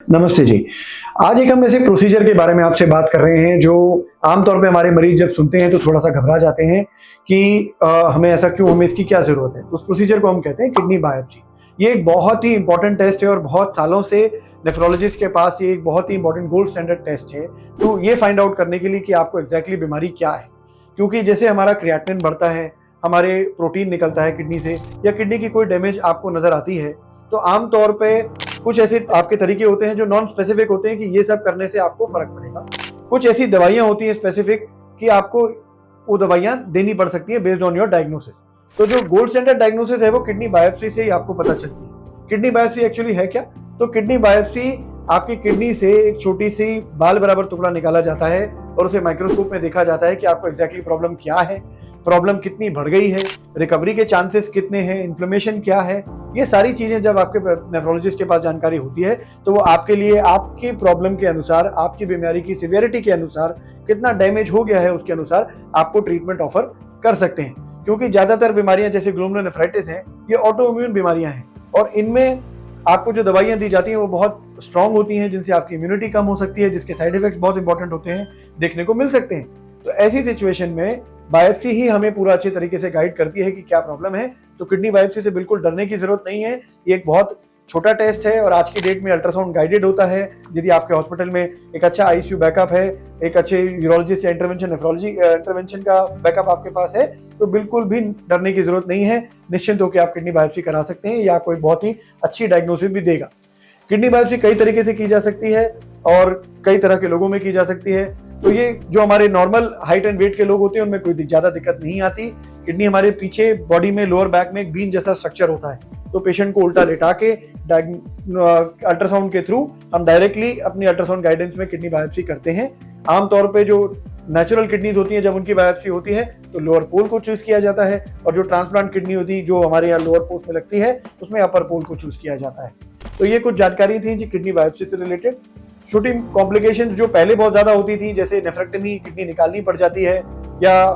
नमस्ते जी। आज एक हम ऐसे प्रोसीजर के बारे में आपसे बात कर रहे हैं जो आमतौर पे हमारे मरीज जब सुनते हैं तो थोड़ा-सा घबरा जाते हैं कि हमें ऐसा क्यों, हमें इसकी क्या ज़रूरत है? उस प्रोसीजर को हम कहते हैं किडनी बायोप्सी। ये एक बहुत ही इम्पोर्टेंट टेस्ट है और बहुत सालों से नेफ्रोलॉजिस्ट के पास ये एक बहुत ही इम्पोर्टेंट गोल्ड स्टैंडर्ड टेस्ट है। तो ये फाइंड आउट करने के लिए कि आपको एग्ज़ैक्टली बीमारी क्या है? क्योंकि जैसे हमारा क्रिएटिनिन बढ़ता है, हमारे प्रोटीन निकलता है किडनी से या किडनी की कोई डैमेज आपको नज़र आती है, तो आम तौर पे कुछ ऐसे आपके तरीके होते हैं जो नॉन स्पेसिफिक होते हैं कि ये सब करने से आपको फर्क पड़ेगा। कुछ ऐसी दवाइयाँ होती हैं स्पेसिफिक कि आपको वो दवाइयाँ देनी पड़ सकती है बेस्ड ऑन योर डायग्नोसिस। तो जो गोल्ड स्टैंडर्ड डायग्नोसिस है वो किडनी बायोप्सी से ही आपको पता चलती है। किडनी बायोप्सी एक्चुअली है क्या? तो किडनी बायोप्सी आपकी किडनी से एक छोटी सी बाल बराबर टुकड़ा निकाला जाता है और उसे माइक्रोस्कोप में देखा जाता है कि आपको एग्जैक्टली प्रॉब्लम क्या है, प्रॉब्लम कितनी बढ़ गई है, रिकवरी के चांसेस कितने हैं, इन्फ्लेमेशन क्या है। ये सारी चीजें जब आपके नेफ्रोलॉजिस्ट के पास जानकारी होती है तो वो आपके लिए आपकी प्रॉब्लम के अनुसार, आपकी बीमारी की सिवियरिटी के अनुसार, कितना डैमेज हो गया है उसके अनुसार आपको ट्रीटमेंट ऑफर कर सकते हैं। क्योंकि ज्यादातर बीमारियां जैसे ग्लोमेरुलोनेफ्राइटिस हैं, ये ऑटो इम्यून बीमारियां हैं और इनमें आपको जो दवाइयां दी जाती हैं वो बहुत स्ट्रांग होती हैं, जिनसे आपकी इम्यूनिटी कम हो सकती है, जिसके साइड इफेक्ट्स बहुत इंपॉर्टेंट होते हैं, देखने को मिल सकते हैं। तो ऐसी सिचुएशन में बायोप्सी ही हमें पूरा अच्छे तरीके से गाइड करती है कि क्या प्रॉब्लम है। तो किडनी बायोप्सी से बिल्कुल डरने की जरूरत नहीं है। ये एक बहुत छोटा टेस्ट है और आज की डेट में अल्ट्रासाउंड गाइडेड होता है। यदि आपके हॉस्पिटल में एक अच्छा आईसीयू बैकअप है, एक अच्छे यूरोलॉजिस्ट या इंटरवेंशन नेफ्रोलॉजी इंटरवेंशन का बैकअप आपके पास है, तो बिल्कुल भी डरने की जरूरत नहीं है। निश्चिंत होकर आप किडनी बायोप्सी करा सकते हैं, या कोई बहुत ही अच्छी डायग्नोसिस भी देगा। किडनी बायोप्सी कई तरीके से की जा सकती है और कई तरह के लोगों में की जा सकती है। तो ये जो हमारे नॉर्मल हाइट एंड वेट के लोग होते हैं उनमें कोई ज्यादा दिक्कत नहीं आती। किडनी हमारे पीछे बॉडी में लोअर बैक में एक बीन जैसा स्ट्रक्चर होता है, तो पेशेंट को उल्टा लेटा के अल्ट्रासाउंड के थ्रू हम डायरेक्टली अपनी अल्ट्रासाउंड गाइडेंस में किडनी बायोप्सी करते हैं। आमतौर पे जो नेचुरल किडनीज होती हैं, जब उनकी बायोप्सी होती है तो लोअर पोल को चूज किया जाता है, और जो ट्रांसप्लांट किडनी होती है जो हमारे यहाँ लोअर पोस्ट में लगती है उसमें अपर पोल को चूज किया जाता है। तो ये कुछ जानकारी थी जी किडनी बायोप्सी से रिलेटेड। छोटी कॉम्प्लिकेशंस जो पहले बहुत ज्यादा होती थी, जैसे नेफ्रेक्टमी, किडनी निकालनी पड़ जाती है या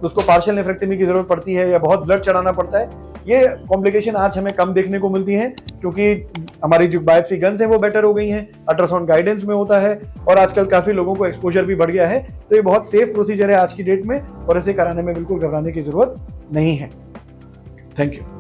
उसको पार्शियल नेफ्रेक्टमी की जरूरत पड़ती है या बहुत ब्लड चढ़ाना पड़ता है, ये कॉम्प्लिकेशन आज हमें कम देखने को मिलती हैं क्योंकि हमारी जो बायोप्सी गन्स है वो बेटर हो गई हैं, अल्ट्रासाउंड गाइडेंस में होता है और आजकल काफी लोगों को एक्सपोजर भी बढ़ गया है। तो ये बहुत सेफ प्रोसीजर है आज की डेट में और इसे कराने में बिल्कुल घबराने की जरूरत नहीं है। Thank you.